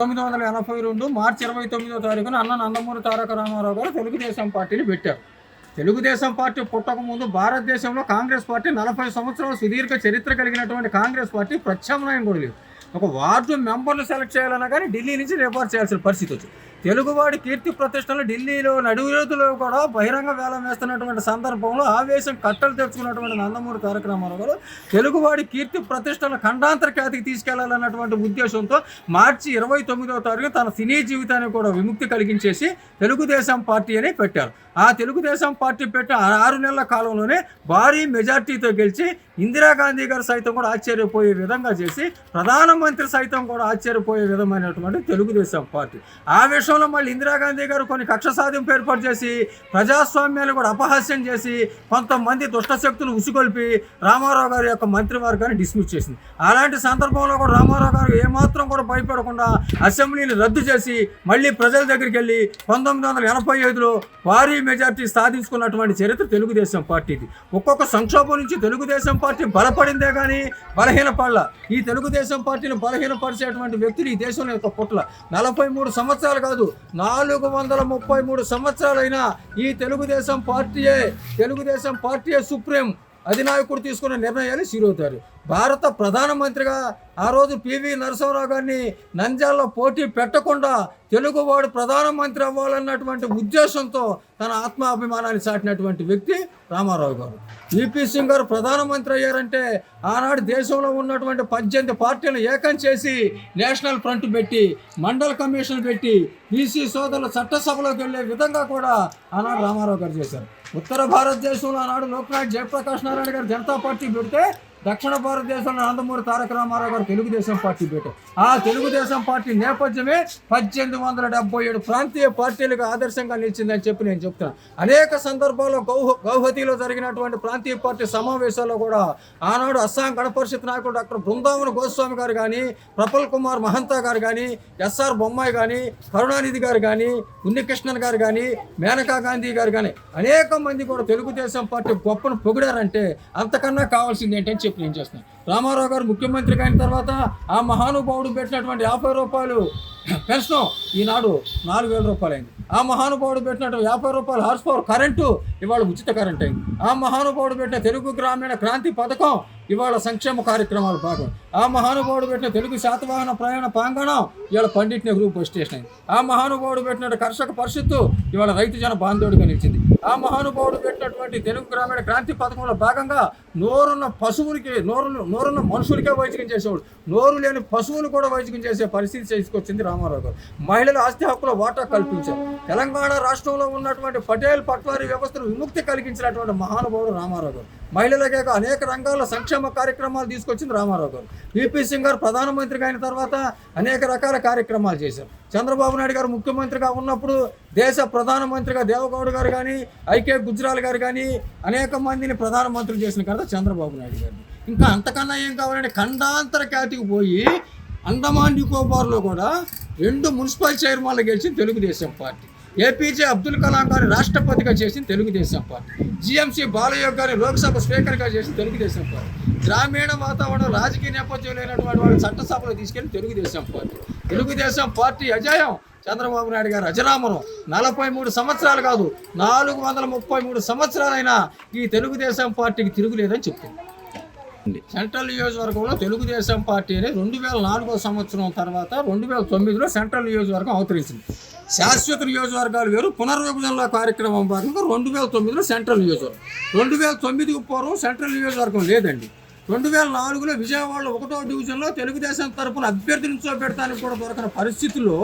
1982 మార్చి 29వ తారీఖున అన్న నందమూరి తారక రామారావు గారు తెలుగుదేశం పార్టీని పెట్టారు. తెలుగుదేశం పార్టీ పుట్టకముందు భారతదేశంలో కాంగ్రెస్ పార్టీ 40 సంవత్సరాల సుదీర్ఘ చరిత్ర కలిగినటువంటి కాంగ్రెస్ పార్టీ ప్రత్యామ్నాయం కూడా లేదు. ఒక వార్డు మెంబర్లు సెలెక్ట్ చేయాలన్నా కానీ ఢిల్లీ నుంచి రిపోర్ట్ చేయాల్సిన పరిస్థితి వచ్చింది. తెలుగువాడి కీర్తి ప్రతిష్టలు ఢిల్లీలో నడువిరోతులో కూడా బహిరంగ వేలం వేస్తున్నటువంటి సందర్భంలో ఆవేశం కట్టలు తెచ్చుకున్నటువంటి నందమూరి తారక రామారావు గారు తెలుగువాడి కీర్తి ప్రతిష్టలను ఖండాంతర ఖ్యాతికి తీసుకెళ్లాలన్నటువంటి ఉద్దేశంతో మార్చి 29వ తారీఖు తన సినీ జీవితాన్ని కూడా విముక్తి కలిగించేసి తెలుగుదేశం పార్టీ అని పెట్టారు. ఆ తెలుగుదేశం పార్టీ పెట్టి 6 నెలల కాలంలోనే భారీ మెజార్టీతో గెలిచి ఇందిరాగాంధీ గారు సైతం కూడా ఆశ్చర్యపోయే విధంగా చేసి ప్రధానమంత్రి సైతం కూడా ఆశ్చర్యపోయే విధమైనటువంటి తెలుగుదేశం పార్టీ. ఆ విషయంలో మళ్ళీ ఇందిరాగాంధీ గారు కొన్ని కక్ష సాధింపు ఏర్పాటు చేసి ప్రజాస్వామ్యాన్ని కూడా అపహాస్యం చేసి కొంతమంది దుష్టశక్తులు ఉసుగొల్పి రామారావు గారి యొక్క మంత్రివర్గాన్ని డిస్మిస్ చేసింది. అలాంటి సందర్భంలో కూడా రామారావు గారు ఏమాత్రం కూడా భయపడకుండా అసెంబ్లీని రద్దు చేసి మళ్ళీ ప్రజల దగ్గరికి వెళ్ళి 1985లో భారీ మెజార్టీ సాధించుకున్నటువంటి చరిత్ర తెలుగుదేశం పార్టీది. ఒక్కొక్క సంక్షోభం నుంచి తెలుగుదేశం పార్టీ బలపడిందే కానీ బలహీనపడల. ఈ తెలుగుదేశం పార్టీని బలహీనపరిచేటువంటి వ్యక్తులు ఈ దేశంలో యొక్క పుట్ల 43 సంవత్సరాలు కాదు 433 సంవత్సరాలైనా ఈ తెలుగుదేశం పార్టీయే సుప్రీం అధినాయకుడు తీసుకున్న నిర్ణయాలు శిరోధారు. భారత ప్రధానమంత్రిగా ఆ రోజు పివి నరసింహరావు గారిని నంద్యాలలో పోటీ పెట్టకుండా తెలుగువాడు ప్రధానమంత్రి అవ్వాలన్నటువంటి ఉద్దేశంతో తన ఆత్మాభిమానాన్ని చాటినటువంటి వ్యక్తి రామారావు గారు. విపి సింగ్ గారు ప్రధానమంత్రి అయ్యారంటే ఆనాడు దేశంలో ఉన్నటువంటి 18 పార్టీలను ఏకం చేసి నేషనల్ ఫ్రంట్ పెట్టి మండల్ కమిషన్ పెట్టి బీసీ సోదరుల చట్టసభలోకి వెళ్ళే విధంగా కూడా ఆనాడు రామారావు గారు చేశారు. ఉత్తర భారతదేశంలో ఆనాడు లోక్నాయక్ జయప్రకాష్ నారాయణ గారు జనతా పార్టీ పెడితే దక్షిణ భారతదేశంలో నందమూరి తారక రామారావు గారు తెలుగుదేశం పార్టీ పెట్టారు. ఆ తెలుగుదేశం పార్టీ నేపథ్యమే 1877 ప్రాంతీయ పార్టీలకు ఆదర్శంగా నిలిచిందని చెప్పి నేను చెప్తాను. అనేక సందర్భాల్లో గౌహతిలో జరిగినటువంటి ప్రాంతీయ పార్టీ సమావేశాల్లో కూడా ఆనాడు అస్సాం గణపరిషత్ నాయకుడు డాక్టర్ బృందావన గోస్వామి గారు కానీ, ప్రఫుల్ కుమార్ మహంతా గారు కానీ, ఎస్ఆర్ బొమ్మాయి కానీ, కరుణానిధి గారు కానీ, ఉన్నికృష్ణన్ గారు కానీ, మేనకా గాంధీ గారు కానీ అనేక మంది కూడా తెలుగుదేశం పార్టీ గొప్పను పొగిడారంటే అంతకన్నా కావాల్సింది ఏంటని చెప్పి నేను చేస్తున్నాను. రామారావు గారు ముఖ్యమంత్రిగా అయిన తర్వాత ఆ మహానుభావుడు పెట్టినటువంటి 50 రూపాయలు పెన్షన్ ఈనాడు 4000 రూపాయలు అయింది. ఆ మహానుభావుడు పెట్టినటువంటి 50 రూపాయలు హార్స్ పవర్ కరెంటు ఇవాళ ఉచిత కరెంట్ అయింది. ఆ మహానుభావుడు పెట్టిన తెలుగు గ్రామీణ క్రాంతి పథకం ఇవాళ సంక్షేమ కార్యక్రమాలు భాగం. ఆ మహానుభావుడు పెట్టిన తెలుగు శాతవాహన ప్రయాణ ప్రాంగణం ఇవాళ పండిట్ నెహ్రూ బస్ స్టేషన్ అయింది. ఆ మహానుభావుడు పెట్టిన కర్షక పరిషత్తు ఇవాళ రైతు జన బాంధవుడిగా నిలిచింది. ఆ మహానుభావుడు పెట్టినటువంటి తెలుగు గ్రామీణ క్రాంతి పథకంలో భాగంగా నోరున్న పశువులకి నోరున్న మనుషులకే వైద్యం చేసేవాడు, నోరు లేని పశువులు కూడా వైద్యం చేసే పరిస్థితి చేసుకొచ్చింది రామారావు గారు. మహిళల ఆస్తి హక్కుల వాటా కల్పించారు. తెలంగాణ రాష్ట్రంలో ఉన్నటువంటి పటేల్ పట్వారీ వ్యవస్థను విముక్తి కలిగించినటువంటి మహానుభావుడు రామారావు గారు. మహిళలకే అనేక రంగాల్లో సంక్షేమ కార్యక్రమాలు తీసుకొచ్చింది రామారావు గారు. విపి సింగ్ గారు ప్రధానమంత్రిగా అయిన తర్వాత అనేక రకాల కార్యక్రమాలు చేశారు. చంద్రబాబు నాయుడు గారు ముఖ్యమంత్రిగా ఉన్నప్పుడు దేశ ప్రధానమంత్రిగా దేవగౌడ గారు కానీ, ఐకే గుజ్రాల్ గారు కానీ అనేక మందిని ప్రధానమంత్రి చేసిన కదా చంద్రబాబు నాయుడు గారిని. ఇంకా అంతకన్నా ఏం కావాలంటే ఖండాంతర ఖ్యాతికి పోయి అండమాన్ నికోబార్లో కూడా 2 మున్సిపల్ చైర్మన్లు గెలిచింది తెలుగుదేశం పార్టీ. ఏపీజే అబ్దుల్ కలాం గారిని రాష్ట్రపతిగా చేసింది తెలుగుదేశం పార్టీ. జిఎంసి బాలయోగ్ గారిని లోక్సభ స్పీకర్గా చేసింది తెలుగుదేశం పార్టీ. గ్రామీణ వాతావరణం రాజకీయ నేపథ్యం లేనటువంటి వాళ్ళు చట్టసభలో తీసుకెళ్లి తెలుగుదేశం పార్టీ. తెలుగుదేశం పార్టీ అజయం, చంద్రబాబు నాయుడు గారు అజరామరం. 43 సంవత్సరాలు కాదు 433 సంవత్సరాలైనా ఈ తెలుగుదేశం పార్టీకి తిరుగులేదని చెప్తుంది. సెంట్రల్ నియోజకవర్గంలో తెలుగుదేశం పార్టీ అనేది 2004 సంవత్సరం తర్వాత 2009లో సెంట్రల్ నియోజకవర్గం అవతరించింది. శాశ్వత నియోజకవర్గాలు వేరు, పునర్విభజనలో కార్యక్రమం భాగంగా 2009లో సెంట్రల్ నియోజకవర్గం. 2009కి పూర్వం సెంట్రల్ నియోజకవర్గం లేదండి. 2004లో విజయవాడలో 1వ డివిజన్లో తెలుగుదేశం తరపున అభ్యర్థి నుంచోబెడతానికి కూడా దొరకని పరిస్థితుల్లో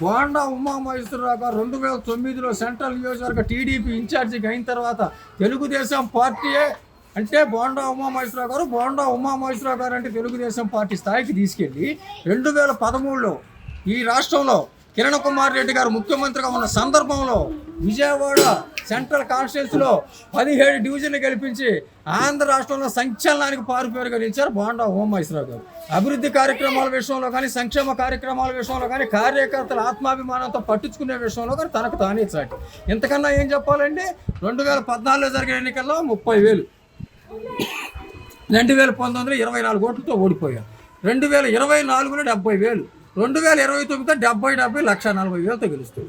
బోండా ఉమామహేశ్వరరావు గారు 2009లో సెంట్రల్ నియోజకవర్గ టీడీపీ ఇన్ఛార్జిగా అయిన తర్వాత తెలుగుదేశం పార్టీయే అంటే బోండా ఉమామహేశ్వరరావు గారు అంటే తెలుగుదేశం పార్టీ స్థాయికి తీసుకెళ్ళి 2013లో ఈ రాష్ట్రంలో కిరణ్ కుమార్ రెడ్డి గారు ముఖ్యమంత్రిగా ఉన్న సందర్భంలో విజయవాడ సెంట్రల్ కాన్స్టిట్యున్సీలో 17 డివిజన్లు గెలిపించి ఆంధ్ర రాష్ట్రంలో సంచలనానికి పారుపేరుగా నిలిచారు బోండా ఉమామహేశ్వరరావు గారు. అభివృద్ధి కార్యక్రమాల విషయంలో కానీ, సంక్షేమ కార్యక్రమాల విషయంలో కానీ, కార్యకర్తల ఆత్మాభిమానంతో పట్టించుకునే విషయంలో కానీ తనకు తానే చాటి. ఇంతకన్నా ఏం చెప్పాలండి? 2014లో జరిగిన ఎన్నికల్లో 30,000, 2019లో 24 ఓట్లతో ఓడిపోయారు. 2024లో 70,000, 2029 70 140,40,000 గెలుస్తుంది.